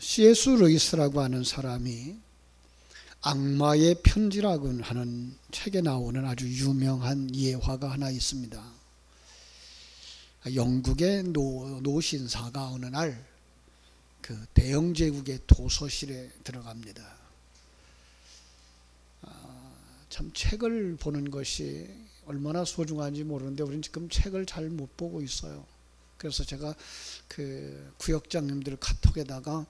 C.S. 루이스라고 하는 사람이 악마의 편지라고 하는 책에 나오는 아주 유명한 예화가 하나 있습니다. 영국의 노신사가 어느 날 대영 제국의 도서실에 들어갑니다. 참 책을 보는 것이 얼마나 소중한지 모르는데 우리는 지금 책을 잘 못 보고 있어요. 그래서 제가 구역장님들 카톡에다가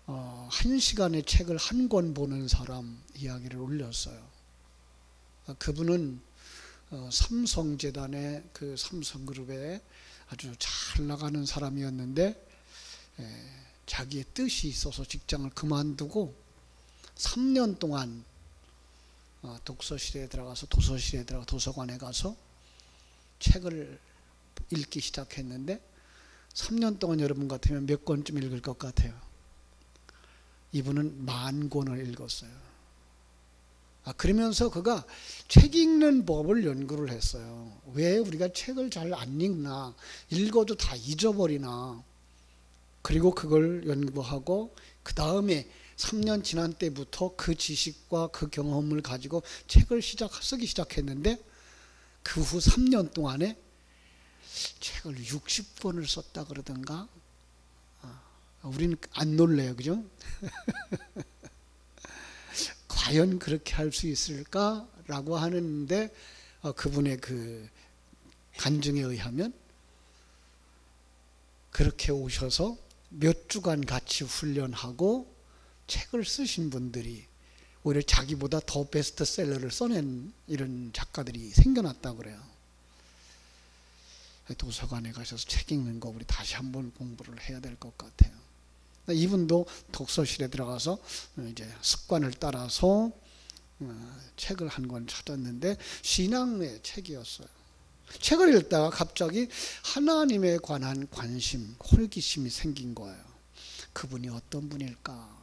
1시간에 책을 한 권 보는 사람 이야기를 올렸어요. 그분은 삼성재단의 삼성그룹에 아주 잘 나가는 사람이었는데 자기의 뜻이 있어서 직장을 그만두고 3년 동안 독서실에 들어가서 도서관에 가서 책을 읽기 시작했는데 3년 동안 여러분 같으면 몇 권쯤 읽을 것 같아요? 이분은 10,000권을 읽었어요. 그러면서 그가 책 읽는 법을 연구를 했어요. 왜 우리가 책을 잘 안 읽나? 읽어도 다 잊어버리나? 그리고 그걸 연구하고 그 다음에 3년 지난 때부터 그 지식과 그 경험을 가지고 책을 쓰기 시작했는데 그 후 3년 동안에 책을 60권을 썼다 그러던가. 우리는 안 놀래요, 그죠? 과연 그렇게 할 수 있을까라고 하는데 그분의 간증에 의하면 그렇게 오셔서 몇 주간 같이 훈련하고 책을 쓰신 분들이 오히려 자기보다 더 베스트셀러를 써낸 이런 작가들이 생겨났다고 그래요. 도서관에 가셔서 책 읽는 거 우리 다시 한번 공부를 해야 될 것 같아요. 이분도 독서실에 들어가서 이제 습관을 따라서 책을 한 권 찾았는데 신앙의 책이었어요. 책을 읽다가 갑자기 하나님에 관한 관심, 호기심이 생긴 거예요. 그분이 어떤 분일까?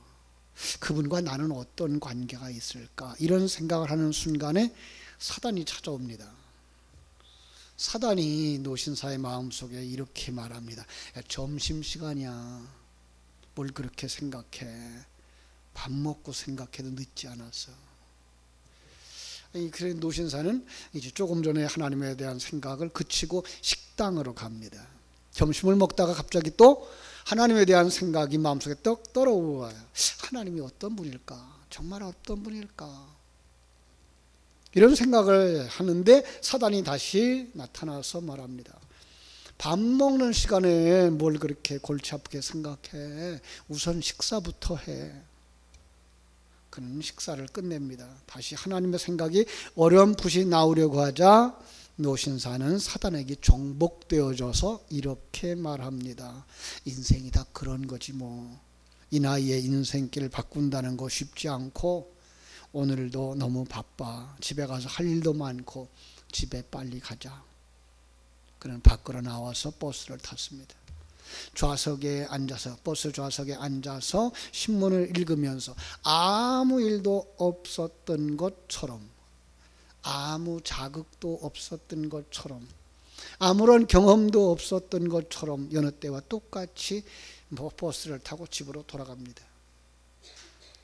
그분과 나는 어떤 관계가 있을까? 이런 생각을 하는 순간에 사단이 찾아옵니다. 사단이 노신사의 마음속에 이렇게 말합니다. 야, 점심시간이야. 뭘 그렇게 생각해? 밥 먹고 생각해도 늦지 않았어. 그래 노신사는 이제 조금 전에 하나님에 대한 생각을 그치고 식당으로 갑니다. 점심을 먹다가 갑자기 또 하나님에 대한 생각이 마음속에 떡 떨어와요. 하나님이 어떤 분일까? 정말 어떤 분일까? 이런 생각을 하는데 사단이 다시 나타나서 말합니다. 밥 먹는 시간에 뭘 그렇게 골치 아프게 생각해? 우선 식사부터 해. 그는 식사를 끝냅니다. 다시 하나님의 생각이 어렴풋이 나오려고 하자 노신사는 사단에게 정복되어져서 이렇게 말합니다. 인생이 다 그런 거지 뭐. 이 나이에 인생길을 바꾼다는 거 쉽지 않고 오늘도 너무 바빠. 집에 가서 할 일도 많고 집에 빨리 가자. 그는 밖으로 나와서 버스를 탔습니다. 버스 좌석에 앉아서 신문을 읽으면서 아무 일도 없었던 것처럼, 아무 자극도 없었던 것처럼, 아무런 경험도 없었던 것처럼 여느 때와 똑같이 버스를 타고 집으로 돌아갑니다.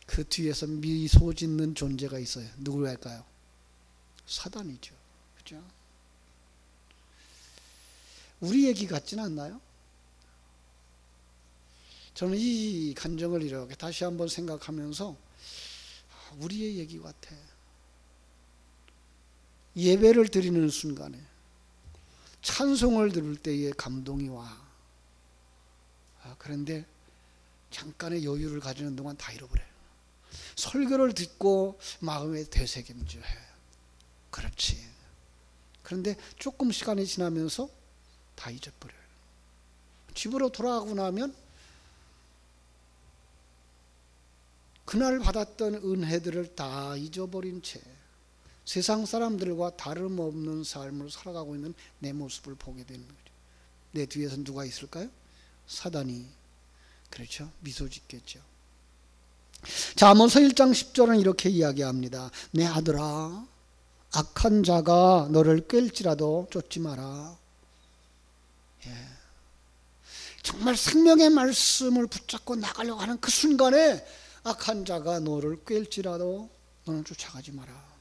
그 뒤에서 미소 짓는 존재가 있어요. 누구일까요? 사단이죠. 그죠? 우리 얘기 같지는 않나요? 저는 이 감정을 이렇게 다시 한번 생각하면서 우리의 얘기 같아. 예배를 드리는 순간에 찬송을 들을 때의 감동이 와. 그런데 잠깐의 여유를 가지는 동안 다 잃어버려요. 설교를 듣고 마음에 되새김질 해요. 그렇지. 그런데 조금 시간이 지나면서 다 잊어버려요. 집으로 돌아가고 나면 그날 받았던 은혜들을 다 잊어버린 채 세상 사람들과 다름없는 삶을 살아가고 있는 내 모습을 보게 되는 거죠. 내 뒤에서 누가 있을까요? 사단이. 그렇죠? 미소 짓겠죠. 자, 아모스 1장 10절은 이렇게 이야기합니다. 내 아들아, 악한 자가 너를 꿰일지라도 쫓지 마라. 예. 정말 생명의 말씀을 붙잡고 나가려고 하는 그 순간에 악한 자가 너를 꿰일지라도 너는 쫓아가지 마라.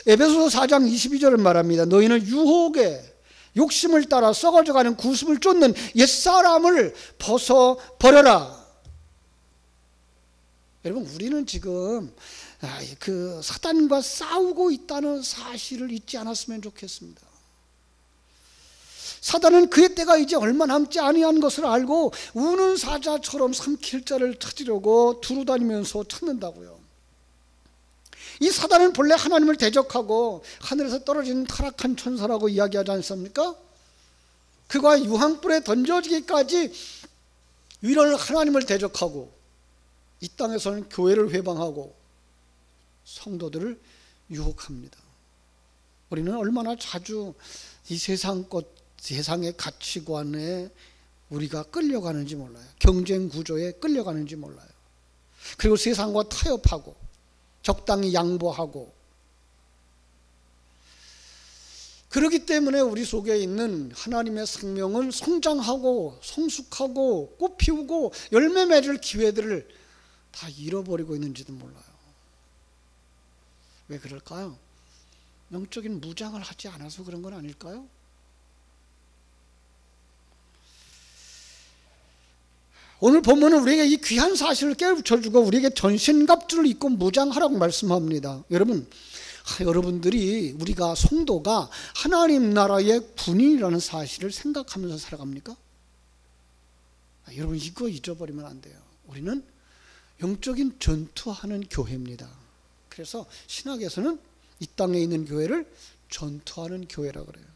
에베소서 4장 22절을 말합니다. 너희는 유혹에 욕심을 따라 썩어져가는 구습을 쫓는 옛사람을 벗어버려라. 여러분, 우리는 지금 그 사단과 싸우고 있다는 사실을 잊지 않았으면 좋겠습니다. 사단은 그의 때가 이제 얼마 남지 아니한 것을 알고 우는 사자처럼 삼킬 자를 찾으려고 두루다니면서 찾는다고요. 이 사단은 본래 하나님을 대적하고 하늘에서 떨어진 타락한 천사라고 이야기하지 않습니까? 그가 유황불에 던져지기까지 이런 하나님을 대적하고 이 땅에서는 교회를 회방하고 성도들을 유혹합니다. 우리는 얼마나 자주 이 세상의 가치관에 우리가 끌려가는지 몰라요. 경쟁 구조에 끌려가는지 몰라요. 그리고 세상과 타협하고 적당히 양보하고, 그렇기 때문에 우리 속에 있는 하나님의 생명은 성장하고 성숙하고 꽃 피우고 열매 맺을 기회들을 다 잃어버리고 있는지도 몰라요. 왜 그럴까요? 영적인 무장을 하지 않아서 그런 건 아닐까요? 오늘 본문은 우리에게 이 귀한 사실을 깨우쳐주고 우리에게 전신갑주를 입고 무장하라고 말씀합니다. 여러분들이 우리가 성도가 하나님 나라의 군인이라는 사실을 생각하면서 살아갑니까? 여러분, 이거 잊어버리면 안 돼요. 우리는 영적인 전투하는 교회입니다. 그래서 신학에서는 이 땅에 있는 교회를 전투하는 교회라고 그래요.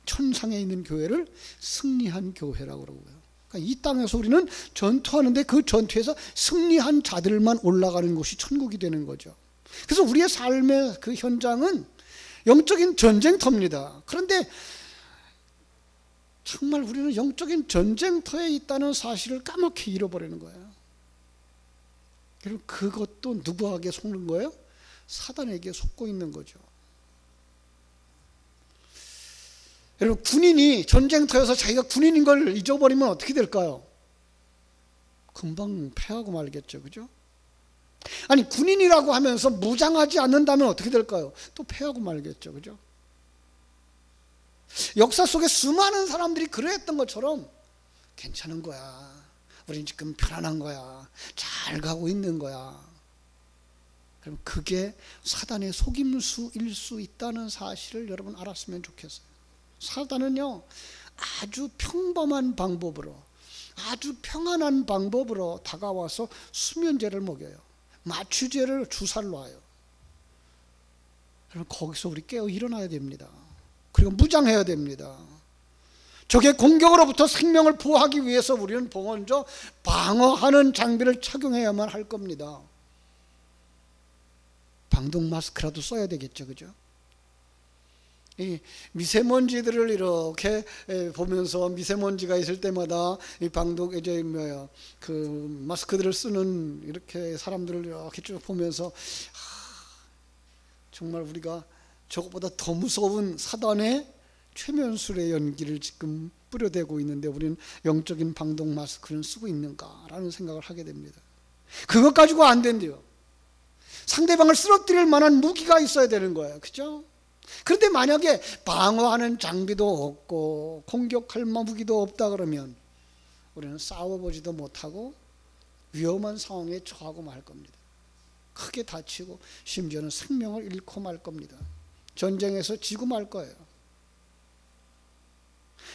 천상에 있는 교회를 승리한 교회라고 그러고요. 이 땅에서 우리는 전투하는데 그 전투에서 승리한 자들만 올라가는 곳이 천국이 되는 거죠. 그래서 우리의 삶의 그 현장은 영적인 전쟁터입니다. 그런데 정말 우리는 영적인 전쟁터에 있다는 사실을 까맣게 잃어버리는 거예요. 그리고 그것도 누구에게 속는 거예요? 사단에게 속고 있는 거죠. 여러분, 군인이 전쟁터에서 자기가 군인인 걸 잊어버리면 어떻게 될까요? 금방 패하고 말겠죠. 그죠? 아니, 군인이라고 하면서 무장하지 않는다면 어떻게 될까요? 또 패하고 말겠죠. 그죠? 역사 속에 수많은 사람들이 그러했던 것처럼 괜찮은 거야. 우린 지금 편안한 거야. 잘 가고 있는 거야. 그럼 그게 사단의 속임수일 수 있다는 사실을 여러분 알았으면 좋겠어요. 사단은요, 아주 평범한 방법으로, 아주 평안한 방법으로 다가와서 수면제를 먹여요. 마취제를 주사를 놔요. 여러분, 거기서 우리 깨어 일어나야 됩니다. 그리고 무장해야 됩니다. 적의 공격으로부터 생명을 보호하기 위해서 우리는 먼저 방어하는 장비를 착용해야만 할 겁니다. 방독 마스크라도 써야 되겠죠. 그죠? 이 미세먼지들을 이렇게 보면서 미세먼지가 있을 때마다 이 방독 그 마스크들을 쓰는 이렇게 사람들을 이렇게 쭉 보면서 정말 우리가 저것보다 더 무서운 사단의 최면술의 연기를 지금 뿌려대고 있는데 우리는 영적인 방독 마스크를 쓰고 있는가라는 생각을 하게 됩니다. 그것 가지고 안 된대요. 상대방을 쓰러뜨릴 만한 무기가 있어야 되는 거예요. 그죠? 그런데 만약에 방어하는 장비도 없고 공격할 무기도 없다 그러면 우리는 싸워보지도 못하고 위험한 상황에 처하고 말 겁니다. 크게 다치고 심지어는 생명을 잃고 말 겁니다. 전쟁에서 지고 말 거예요.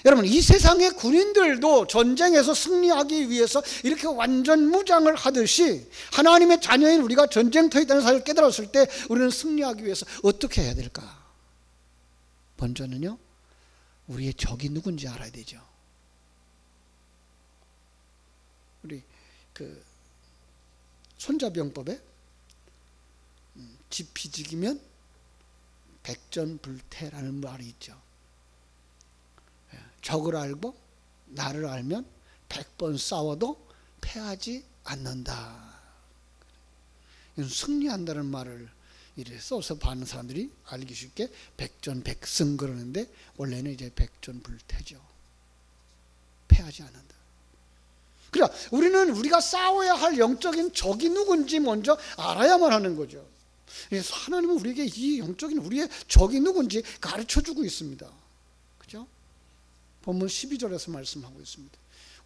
여러분, 이 세상의 군인들도 전쟁에서 승리하기 위해서 이렇게 완전 무장을 하듯이 하나님의 자녀인 우리가 전쟁터에 있다는 사실을 깨달았을 때 우리는 승리하기 위해서 어떻게 해야 될까? 먼저는요, 우리의 적이 누군지 알아야 되죠. 우리 그 손자병법에 지피지기면 백전불태라는 말이 있죠. 적을 알고 나를 알면 100번 싸워도 패하지 않는다. 이건 승리한다는 말을 이래 써서 받는 사람들이 알기 쉽게 백전백승 그러는데 원래는 이제 백전불태죠. 패하지 않는다. 그러니까 우리는 우리가 싸워야 할 영적인 적이 누군지 먼저 알아야만 하는 거죠. 그래서 하나님은 우리에게 이 영적인 우리의 적이 누군지 가르쳐주고 있습니다. 그죠? 본문 12절에서 말씀하고 있습니다.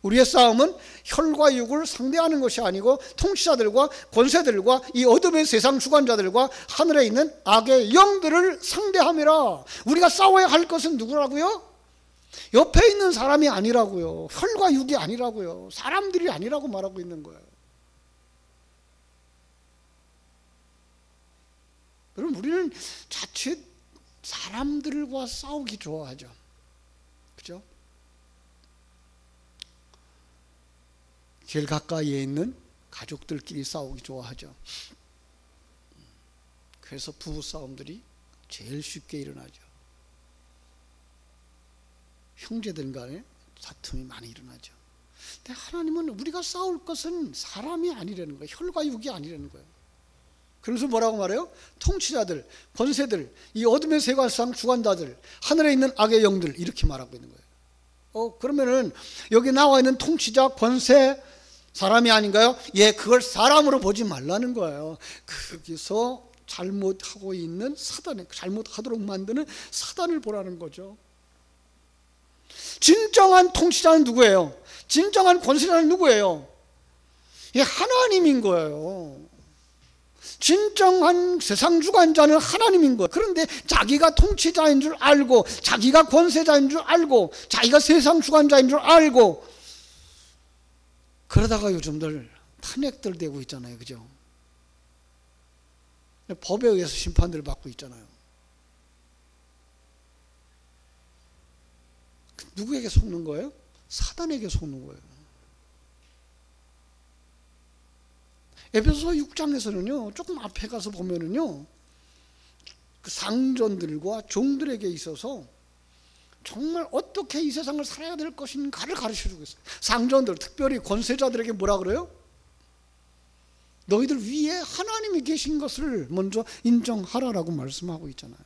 우리의 싸움은 혈과 육을 상대하는 것이 아니고 통치자들과 권세들과 이 어둠의 세상 주관자들과 하늘에 있는 악의 영들을 상대함이라. 우리가 싸워야 할 것은 누구라고요? 옆에 있는 사람이 아니라고요. 혈과 육이 아니라고요. 사람들이 아니라고 말하고 있는 거예요. 여러분, 우리는 자칫 사람들과 싸우기 좋아하죠. 그죠? 제일 가까이에 있는 가족들끼리 싸우기 좋아하죠. 그래서 부부싸움들이 제일 쉽게 일어나죠. 형제들 간에 다툼이 많이 일어나죠. 근데 하나님은 우리가 싸울 것은 사람이 아니라는 거예요. 혈과 육이 아니라는 거예요. 그래서 뭐라고 말해요? 통치자들, 권세들, 이 어둠의 세계상 주관자들, 하늘에 있는 악의 영들, 이렇게 말하고 있는 거예요. 그러면은 여기 나와 있는 통치자, 권세, 사람이 아닌가요? 예, 그걸 사람으로 보지 말라는 거예요. 거기서 잘못하고 있는 사단에, 잘못하도록 만드는 사단을 보라는 거죠. 진정한 통치자는 누구예요? 진정한 권세자는 누구예요? 예, 하나님인 거예요. 진정한 세상 주관자는 하나님인 거예요. 그런데 자기가 통치자인 줄 알고, 자기가 권세자인 줄 알고, 자기가 세상 주관자인 줄 알고, 그러다가 요즘들 탄핵들 되고 있잖아요. 그죠? 법에 의해서 심판들을 받고 있잖아요. 누구에게 속는 거예요? 사단에게 속는 거예요. 에베소서 6장에서는요, 조금 앞에 가서 보면은요, 그 상전들과 종들에게 있어서 정말 어떻게 이 세상을 살아야 될 것인가를 가르쳐주고 있어요. 상전들, 특별히 권세자들에게 뭐라 그래요? 너희들 위에 하나님이 계신 것을 먼저 인정하라라고 말씀하고 있잖아요.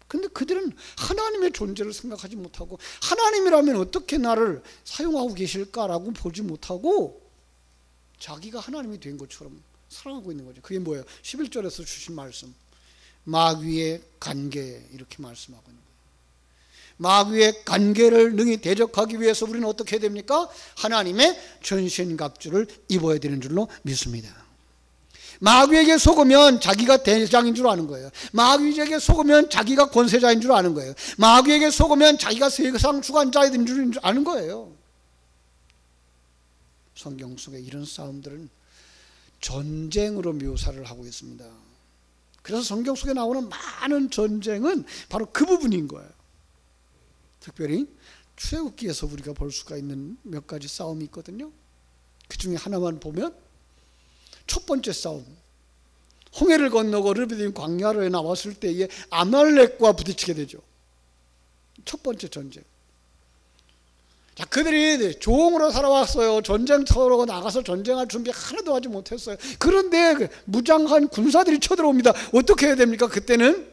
근데 그들은 하나님의 존재를 생각하지 못하고, 하나님이라면 어떻게 나를 사용하고 계실까라고 보지 못하고 자기가 하나님이 된 것처럼 살아가고 있는 거죠. 그게 뭐예요? 11절에서 주신 말씀, 마귀의 관계, 이렇게 말씀하고 있는 거예요. 마귀의 관계를 능히 대적하기 위해서 우리는 어떻게 해야 됩니까? 하나님의 전신갑주를 입어야 되는 줄로 믿습니다. 마귀에게 속으면 자기가 대장인 줄 아는 거예요. 마귀에게 속으면 자기가 권세자인 줄 아는 거예요. 마귀에게 속으면 자기가 세상 주관자인 줄 아는 거예요. 성경 속에 이런 싸움들은 전쟁으로 묘사를 하고 있습니다. 그래서 성경 속에 나오는 많은 전쟁은 바로 그 부분인 거예요. 특별히 출애굽기에서 우리가 볼 수가 있는 몇 가지 싸움이 있거든요. 그 중에 하나만 보면 첫 번째 싸움, 홍해를 건너고 르비딤 광야로에 나왔을 때에 아말렉과 부딪히게 되죠. 첫 번째 전쟁. 자, 그들이 종으로 살아왔어요. 전쟁터로 나가서 전쟁할 준비 하나도 하지 못했어요. 그런데 무장한 군사들이 쳐들어옵니다. 어떻게 해야 됩니까? 그때는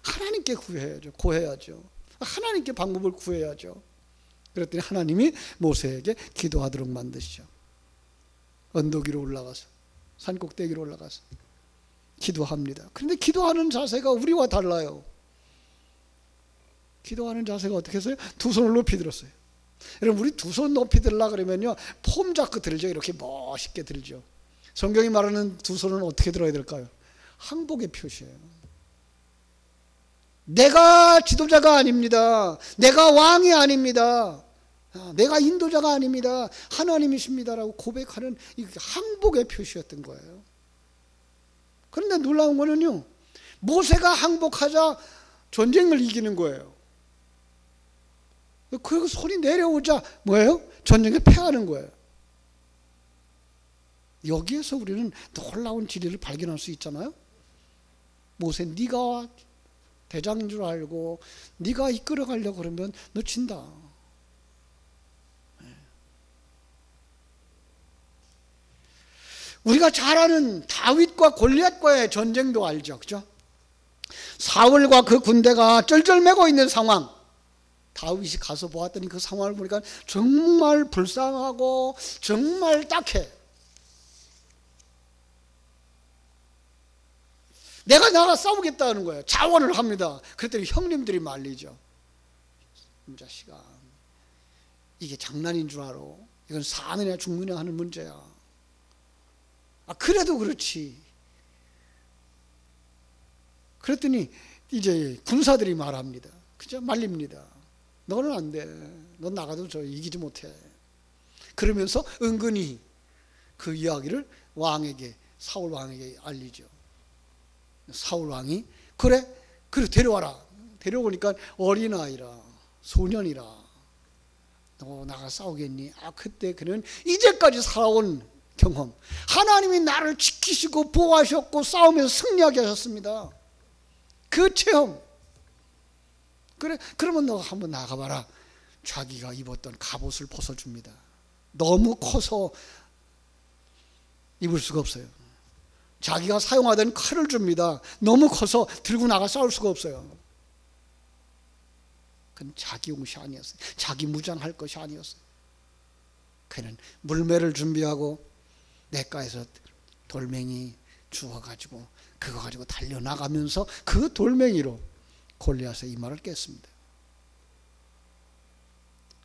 하나님께 구해야죠. 하나님께 방법을 구해야죠. 그랬더니 하나님이 모세에게 기도하도록 만드시죠. 언덕 위로 올라가서, 산꼭대기로 올라가서 기도합니다. 그런데 기도하는 자세가 우리와 달라요. 기도하는 자세가 어떻게 했어요? 두 손을 높이 들었어요. 여러분, 우리 두 손 높이 들으려고 그러면요, 폼 잡고 들죠. 이렇게 멋있게 들죠. 성경이 말하는 두 손은 어떻게 들어야 될까요? 항복의 표시예요. 내가 지도자가 아닙니다. 내가 왕이 아닙니다. 내가 인도자가 아닙니다. 하나님이십니다라고 고백하는 이 항복의 표시였던 거예요. 그런데 놀라운 거는요, 모세가 항복하자 전쟁을 이기는 거예요. 그리고 손이 내려오자 뭐예요? 전쟁에 패하는 거예요. 여기에서 우리는 놀라운 진리를 발견할 수 있잖아요. 모세, 네가 대장인 줄 알고 네가 이끌어 가려고 그러면 너 진다. 우리가 잘 아는 다윗과 골리앗과의 전쟁도 알죠. 그죠? 사울과 그 군대가 쩔쩔매고 있는 상황. 다윗이 가서 보았더니 그 상황을 보니까 정말 불쌍하고 정말 딱해. 내가 나가 싸우겠다는 거예요. 자원을 합니다. 그랬더니 형님들이 말리죠. 이 자식아, 이게 장난인 줄 알아? 이건 사느냐 죽느냐 하는 문제야. 그래도 그렇지. 그랬더니 이제 군사들이 말합니다. 그죠? 말립니다. 너는 안 돼. 넌 나가도 저 이기지 못해. 그러면서 은근히 그 이야기를 왕에게, 사울 왕에게 알리죠. 사울 왕이 그래 데려와라. 데려오니까 어린아이라, 소년이라. 너 나가 싸우겠니? 그때 그는 이제까지 살아온 경험, 하나님이 나를 지키시고 보호하셨고 싸움에서 승리하게 하셨습니다. 그 체험. 그래, 그러면 너 한번 나가봐라. 자기가 입었던 갑옷을 벗어줍니다. 너무 커서 입을 수가 없어요. 자기가 사용하던 칼을 줍니다. 너무 커서 들고 나가 싸울 수가 없어요. 그건 자기 용시 아니었어요. 자기 무장할 것이 아니었어요. 그는 물매를 준비하고 냇가에서 돌멩이 주워가지고 그거 가지고 달려나가면서 그 돌멩이로 골리앗의 이마를 깼습니다.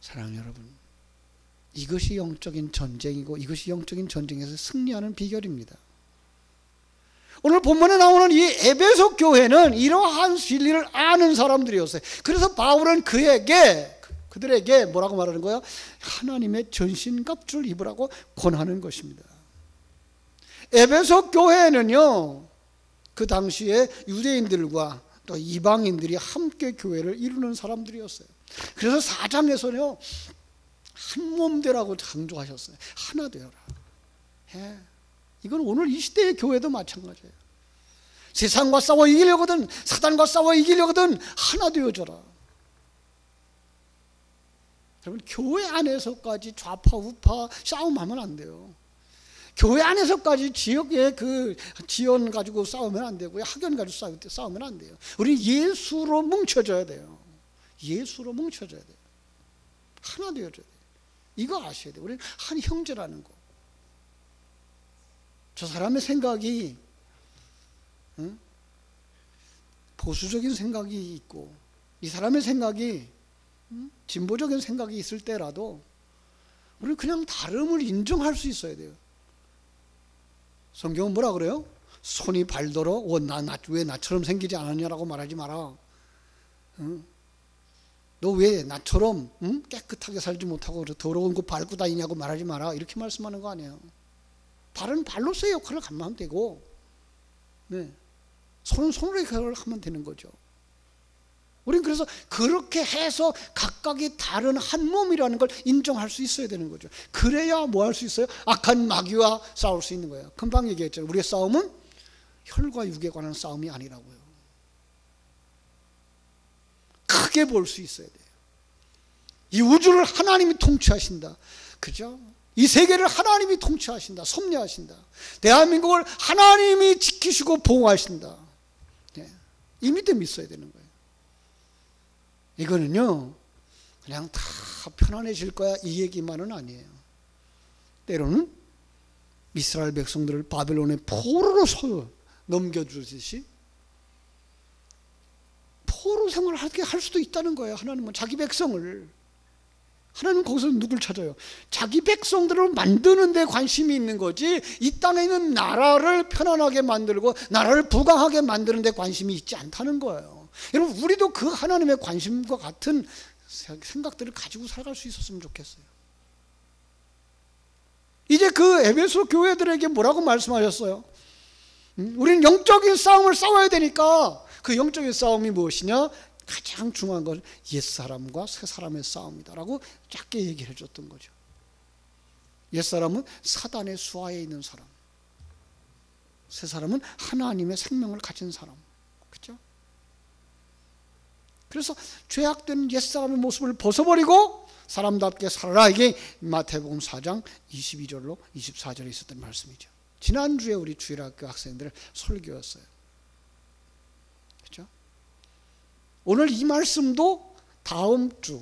사랑하는 여러분, 이것이 영적인 전쟁이고 이것이 영적인 전쟁에서 승리하는 비결입니다. 오늘 본문에 나오는 이 에베소 교회는 이러한 진리를 아는 사람들이었어요. 그래서 바울은 그들에게 뭐라고 말하는 거예요? 하나님의 전신갑주를 입으라고 권하는 것입니다. 에베소 교회는요, 그 당시에 유대인들과 또 이방인들이 함께 교회를 이루는 사람들이었어요. 그래서 4장에서는요, 한 몸 되라고 강조하셨어요. 하나 되어라. 예. 이건 오늘 이 시대의 교회도 마찬가지예요. 세상과 싸워 이기려거든, 사단과 싸워 이기려거든 하나 되어져라. 여러분, 교회 안에서까지 좌파 우파 싸움하면 안 돼요. 교회 안에서까지 지역의 그 지연 가지고 싸우면 안 되고요, 학연 가지고 싸우면 안 돼요. 우리 예수로 뭉쳐져야 돼요. 예수로 뭉쳐져야 돼요. 하나 되어져야 돼요. 이거 아셔야 돼요. 우리는 한 형제라는 거. 저 사람의 생각이 보수적인 생각이 있고 이 사람의 생각이 진보적인 생각이 있을 때라도 우리는 그냥 다름을 인정할 수 있어야 돼요. 성경은 뭐라 그래요? 손이 발더러 왜 나처럼 생기지 않았냐라고 말하지 마라. 너 왜 나처럼 깨끗하게 살지 못하고 더러운 거 밟고 다니냐고 말하지 마라. 이렇게 말씀하는 거 아니에요. 발은 발로서의 역할을 하면 되고, 네. 손은 손으로 역할을 하면 되는 거죠. 우리는 그래서 그렇게 해서 각각이 다른 한 몸이라는 걸 인정할 수 있어야 되는 거죠. 그래야 뭐 할 수 있어요? 악한 마귀와 싸울 수 있는 거예요. 금방 얘기했죠. 우리의 싸움은 혈과 육에 관한 싸움이 아니라고요. 크게 볼 수 있어야 돼요. 이 우주를 하나님이 통치하신다. 그죠? 이 세계를 하나님이 통치하신다. 섭리하신다. 대한민국을 하나님이 지키시고 보호하신다. 네. 이 믿음이 있어야 되는 거예요. 이거는요, 그냥 다 편안해질 거야 이 얘기만은 아니에요. 때로는 이스라엘 백성들을 바벨론의 포로로 넘겨주듯이 포로 생활을 하게 할 수도 있다는 거예요. 하나님은 자기 백성을. 하나님은 거기서 누굴 찾아요? 자기 백성들을 만드는 데 관심이 있는 거지, 이 땅에 있는 나라를 편안하게 만들고 나라를 부강하게 만드는 데 관심이 있지 않다는 거예요. 여러분, 우리도 그 하나님의 관심과 같은 생각들을 가지고 살아갈 수 있었으면 좋겠어요. 이제 그 에베소 교회들에게 뭐라고 말씀하셨어요? 우리는 영적인 싸움을 싸워야 되니까 그 영적인 싸움이 무엇이냐? 가장 중요한 건 옛사람과 새사람의 싸움이다라고 짧게 얘기를 해줬던 거죠. 옛사람은 사단의 수하에 있는 사람, 새사람은 하나님의 생명을 가진 사람. 그렇죠? 그래서 죄악된 옛사람의 모습을 벗어버리고 사람답게 살아라. 이게 마태복음 4장 22절로 24절에 있었던 말씀이죠. 지난주에 우리 주일학교 학생들 설교였어요. 그렇죠? 오늘 이 말씀도 다음 주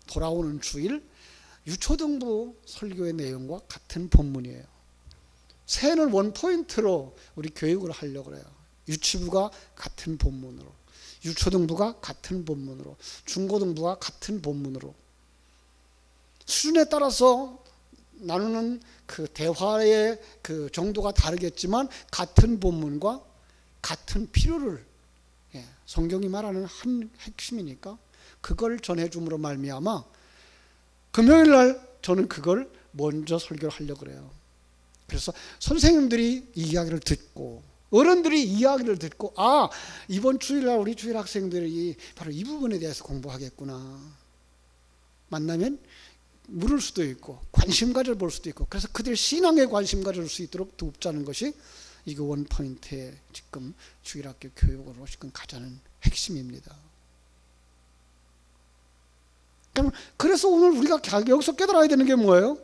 돌아오는 주일 유초등부 설교의 내용과 같은 본문이에요. 새해는 원포인트로 우리 교육을 하려고 그래요. 유치부가 같은 본문으로, 유초등부가 같은 본문으로, 중고등부가 같은 본문으로. 수준에 따라서 나누는 그 대화의 그 정도가 다르겠지만 같은 본문과 같은 필요를, 성경이 말하는 한 핵심이니까 그걸 전해줌으로 말미암아 금요일 날 저는 그걸 먼저 설교를 하려고 그래요. 그래서 선생님들이 이 이야기를 듣고 어른들이 이야기를 듣고, 아, 이번 주일날 우리 주일 학생들이 바로 이 부분에 대해서 공부하겠구나. 만나면 물을 수도 있고 관심 가져볼 수도 있고, 그래서 그들 신앙에 관심 가질 수 있도록 돕자는 것이 이거 원포인트의 지금 주일학교 교육으로 지금 가자는 핵심입니다. 그래서 오늘 우리가 여기서 깨달아야 되는 게 뭐예요?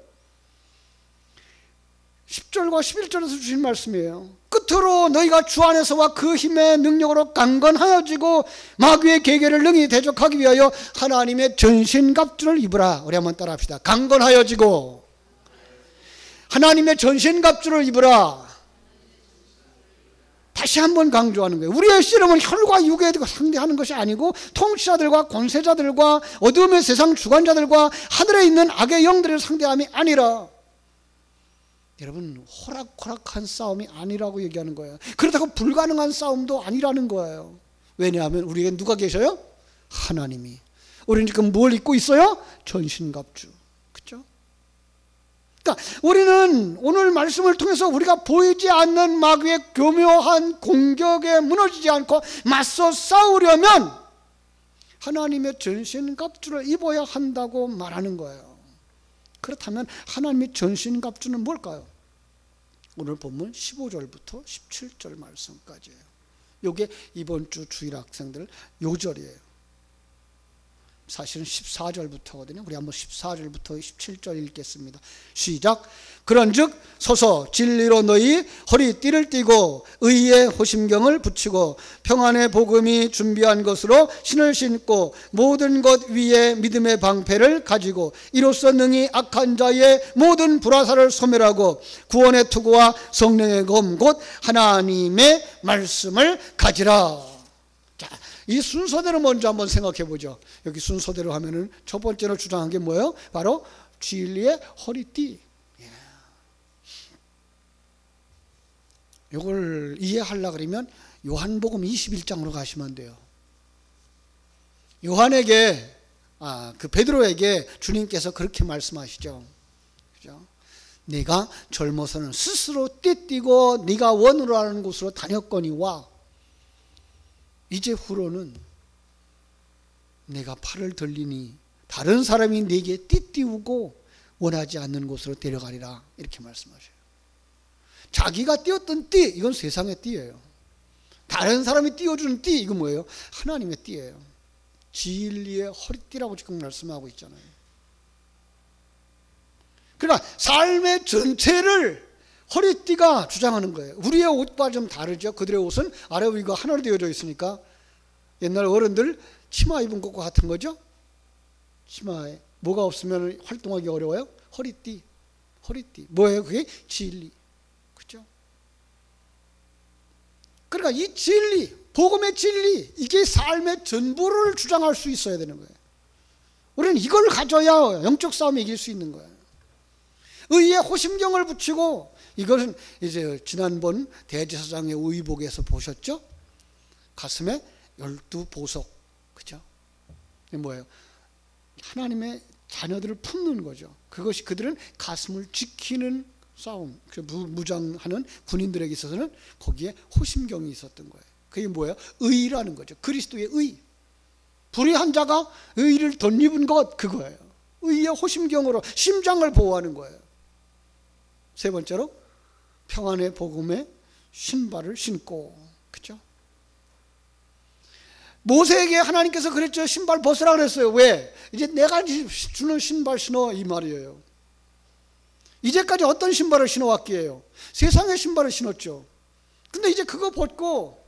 10절과 11절에서 주신 말씀이에요. 끝으로 너희가 주 안에서와 그 힘의 능력으로 강건하여지고 마귀의 계계를 능히 대적하기 위하여 하나님의 전신갑주를 입으라. 우리 한번 따라 합시다. 강건하여지고 하나님의 전신갑주를 입으라. 다시 한번 강조하는 거예요. 우리의 씨름은 혈과 육에 상대하는 것이 아니고 통치자들과 권세자들과 어둠의 세상 주관자들과 하늘에 있는 악의 영들을 상대함이 아니라, 여러분, 호락호락한 싸움이 아니라고 얘기하는 거예요. 그렇다고 불가능한 싸움도 아니라는 거예요. 왜냐하면 우리에게 누가 계셔요? 하나님이. 우리는 지금 뭘 입고 있어요? 전신갑주. 그렇죠? 그러니까 우리는 오늘 말씀을 통해서 우리가 보이지 않는 마귀의 교묘한 공격에 무너지지 않고 맞서 싸우려면 하나님의 전신갑주를 입어야 한다고 말하는 거예요. 그렇다면 하나님의 전신갑주는 뭘까요? 오늘 본문 15절부터 17절 말씀까지예요. 이게 이번 주 주일 학생들 요절이에요. 사실은 14절부터거든요. 우리 한번 14절부터 17절 읽겠습니다. 시작. 그런즉 서서 진리로 너희 허리띠를 띠고 의의 호심경을 붙이고 평안의 복음이 준비한 것으로 신을 신고 모든 것 위에 믿음의 방패를 가지고 이로써 능히 악한 자의 모든 불화살을 소멸하고 구원의 투구와 성령의 검 곧 하나님의 말씀을 가지라. 자, 이 순서대로 먼저 한번 생각해 보죠. 여기 순서대로 하면은 첫 번째로 주장한 게 뭐예요? 바로 진리의 허리띠. 이걸 이해하려고 그러면 요한복음 21장으로 가시면 돼요. 요한에게, 그 베드로에게 주님께서 그렇게 말씀하시죠. 그죠? 네가 젊어서는 스스로 띠띠고 네가 원으로 하는 곳으로 다녔거니와 이제 후로는 내가 팔을 들리니 다른 사람이 네게 띠띠우고 원하지 않는 곳으로 데려가리라. 이렇게 말씀하셔요. 자기가 띄었던 띠, 이건 세상의 띠예요. 다른 사람이 띄워주는 띠, 이건 뭐예요? 하나님의 띠예요. 진리의 허리띠라고 지금 말씀하고 있잖아요. 그러니까 삶의 전체를 허리띠가 주장하는 거예요. 우리의 옷과 좀 다르죠. 그들의 옷은 아래 위가 하나로 되어져 있으니까 옛날 어른들 치마 입은 것과 같은 거죠. 치마에 뭐가 없으면 활동하기 어려워요? 허리띠. 허리띠. 뭐예요? 그게 진리. 그렇죠? 그러니까 이 진리, 복음의 진리, 이게 삶의 전부를 주장할 수 있어야 되는 거예요. 우리는 이걸 가져야 영적 싸움에 이길 수 있는 거예요. 의의 호심경을 붙이고, 이것은 이제 지난번 대제사장의 의복에서 보셨죠? 가슴에 12보석. 그죠? 이게 뭐예요? 하나님의 자녀들을 품는 거죠. 그것이 그들은 가슴을 지키는 싸움, 무장하는 군인들에게 있어서는 거기에 호심경이 있었던 거예요. 그게 뭐예요? 의라는 거죠. 그리스도의 의. 불의한 자가 의를 덧입은 것, 그거예요. 의의 호심경으로 심장을 보호하는 거예요. 세 번째로 평안의 복음의 신발을 신고. 그렇죠? 모세에게 하나님께서 그랬죠. 신발 벗으라 그랬어요. 왜? 이제 내가 주는 신발 신어, 이 말이에요. 이제까지 어떤 신발을 신어왔기에요? 세상의 신발을 신었죠. 근데 이제 그거 벗고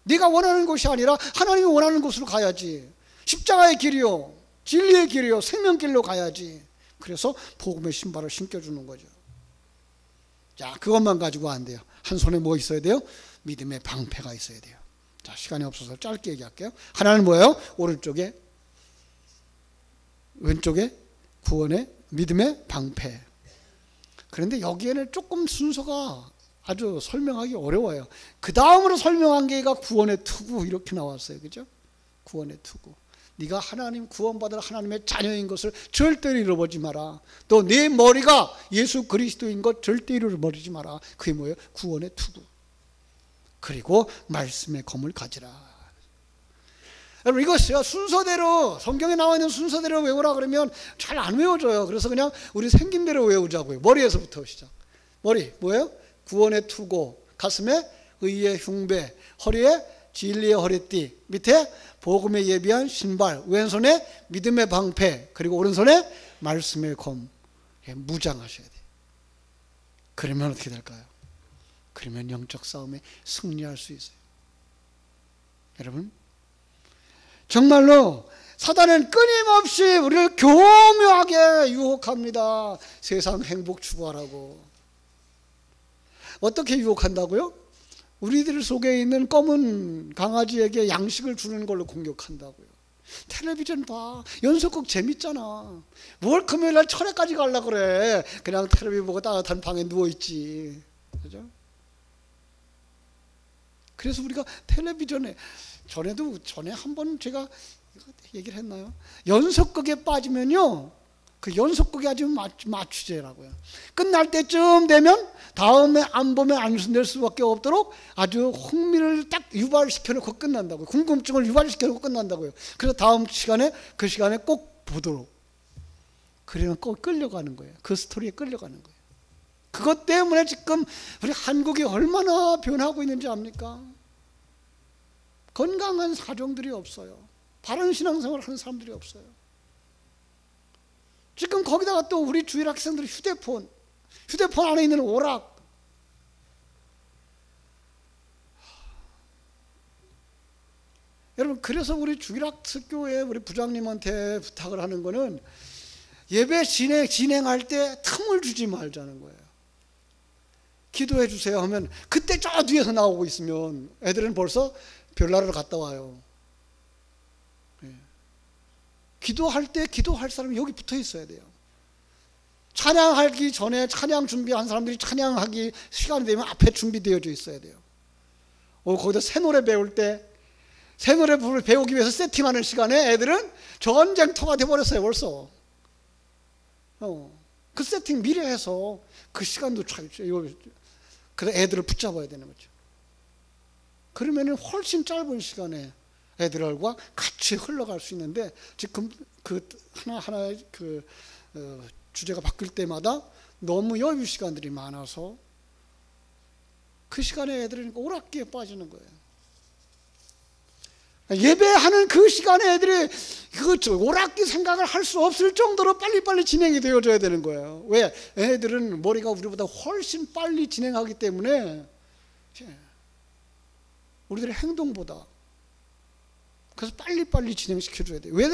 네가 원하는 곳이 아니라 하나님이 원하는 곳으로 가야지. 십자가의 길이요. 진리의 길이요 생명길로 가야지. 그래서 복음의 신발을 신겨주는 거죠. 자, 그것만 가지고 안 돼요. 한 손에 뭐 있어야 돼요? 믿음의 방패가 있어야 돼요. 자, 시간이 없어서 짧게 얘기할게요. 하나는 뭐예요? 오른쪽에, 왼쪽에 구원의 믿음의 방패. 그런데 여기에는 조금 순서가 아주 설명하기 어려워요. 그 다음으로 설명한 게가 구원의 투구 이렇게 나왔어요. 그죠? 구원의 투구. 네가 하나님 구원받을 하나님의 자녀인 것을 절대로 잃어버리지 마라. 또 네 머리가 예수 그리스도인 것 절대로 잃어버리지 마라. 그게 뭐예요? 구원의 투구. 그리고 말씀의 검을 가지라. 여러분, 이것이요 순서대로, 성경에 나와 있는 순서대로 외우라 그러면 잘 안 외워져요. 그래서 그냥 우리 생긴 대로 외우자고요. 머리에서부터 시작. 머리 뭐예요? 구원의 투고, 가슴에 의의 흉배, 허리에 진리의 허리띠, 밑에 복음에 예비한 신발, 왼손에 믿음의 방패, 그리고 오른손에 말씀의 검. 무장하셔야 돼요. 그러면 어떻게 될까요? 그러면 영적 싸움에 승리할 수 있어요. 여러분, 정말로 사단은 끊임없이 우리를 교묘하게 유혹합니다. 세상 행복 추구하라고. 어떻게 유혹한다고요? 우리들 속에 있는 검은 강아지에게 양식을 주는 걸로 공격한다고요. 텔레비전 봐. 연속극 재밌잖아. 뭘 금요일날 철회까지 가려고 그래. 그냥 텔레비전 보고 따뜻한 방에 누워있지. 그죠? 그래서 우리가 텔레비전에 전에 한번 제가 얘기를 했나요? 연속극에 빠지면요, 그 연속극이 아주 마취제라고요. 끝날 때쯤 되면 다음에 안 보면 안 될 수밖에 없도록 아주 흥미를 딱 유발시켜 놓고 끝난다고요. 궁금증을 유발시켜 놓고 끝난다고요. 그래서 다음 시간에 그 시간에 꼭 보도록. 그러면 꼭 끌려가는 거예요. 그 스토리에 끌려가는 거예요. 그것 때문에 지금 우리 한국이 얼마나 변하고 있는지 압니까? 건강한 사정들이 없어요. 바른 신앙생활을 하는 사람들이 없어요. 지금 거기다가 또 우리 주일 학생들이 휴대폰 안에 있는 오락. 여러분, 그래서 우리 주일학교에 우리 부장님한테 부탁을 하는 거는 예배 진행할 때 틈을 주지 말자는 거예요. 기도해 주세요 하면 그때 저 뒤에서 나오고 있으면 애들은 벌써 별나라를 갔다 와요. 기도할 때 기도할 사람이 여기 붙어 있어야 돼요. 찬양하기 전에 찬양 준비한 사람들이 찬양하기 시간이 되면 앞에 준비되어져 있어야 돼요. 거기다 새 노래 배울 때 새 노래 배우기 위해서 세팅하는 시간에 애들은 전쟁터가 돼버렸어요 벌써. 그 세팅 미리 해서 그 시간도 그래서 애들을 붙잡아야 되는 거죠. 그러면 훨씬 짧은 시간에 애들과 같이 흘러갈 수 있는데, 지금 그 하나하나의 주제가 바뀔 때마다 너무 여유 시간들이 많아서 그 시간에 애들은 오락기에 빠지는 거예요. 예배하는 그 시간에 애들이 오락기 생각을 할 수 없을 정도로 빨리빨리 진행이 되어져야 되는 거예요. 왜? 애들은 머리가 우리보다 훨씬 빨리 진행하기 때문에 우리들의 행동보다. 그래서 빨리빨리 진행시켜줘야 돼요. 왜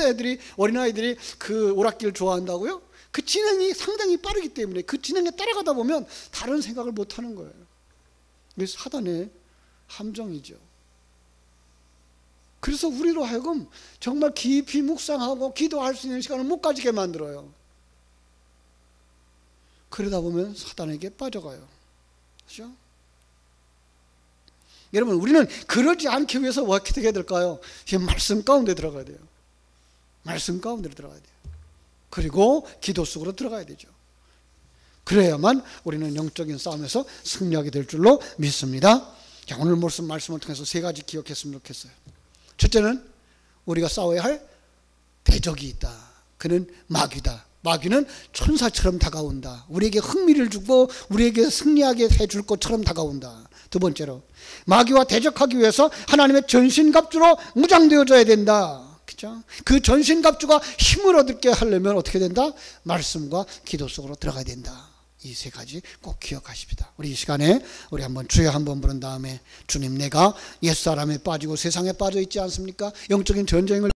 어린아이들이 그 오락기를 좋아한다고요? 그 진행이 상당히 빠르기 때문에 그 진행에 따라가다 보면 다른 생각을 못 하는 거예요. 이게 사단의 함정이죠. 그래서 우리로 하여금 정말 깊이 묵상하고 기도할 수 있는 시간을 못 가지게 만들어요. 그러다 보면 사단에게 빠져가요. 그렇죠? 여러분, 우리는 그러지 않기 위해서 어떻게 해야 될까요? 말씀 가운데 들어가야 돼요. 말씀 가운데 들어가야 돼요. 그리고 기도 속으로 들어가야 되죠. 그래야만 우리는 영적인 싸움에서 승리하게 될 줄로 믿습니다. 자, 오늘 말씀을 통해서 세 가지 기억했으면 좋겠어요. 첫째는 우리가 싸워야 할 대적이 있다. 그는 마귀다. 마귀는 천사처럼 다가온다. 우리에게 흥미를 주고 우리에게 승리하게 해줄 것처럼 다가온다. 두 번째로, 마귀와 대적하기 위해서 하나님의 전신갑주로 무장되어져야 된다. 그렇죠? 그 전신갑주가 힘을 얻게 하려면 어떻게 된다? 말씀과 기도 속으로 들어가야 된다. 이 세 가지 꼭 기억하십시다. 우리 이 시간에 우리 한번 주여 한번 부른 다음에, 주님, 내가 옛사람에 빠지고 세상에 빠져 있지 않습니까? 영적인 전쟁을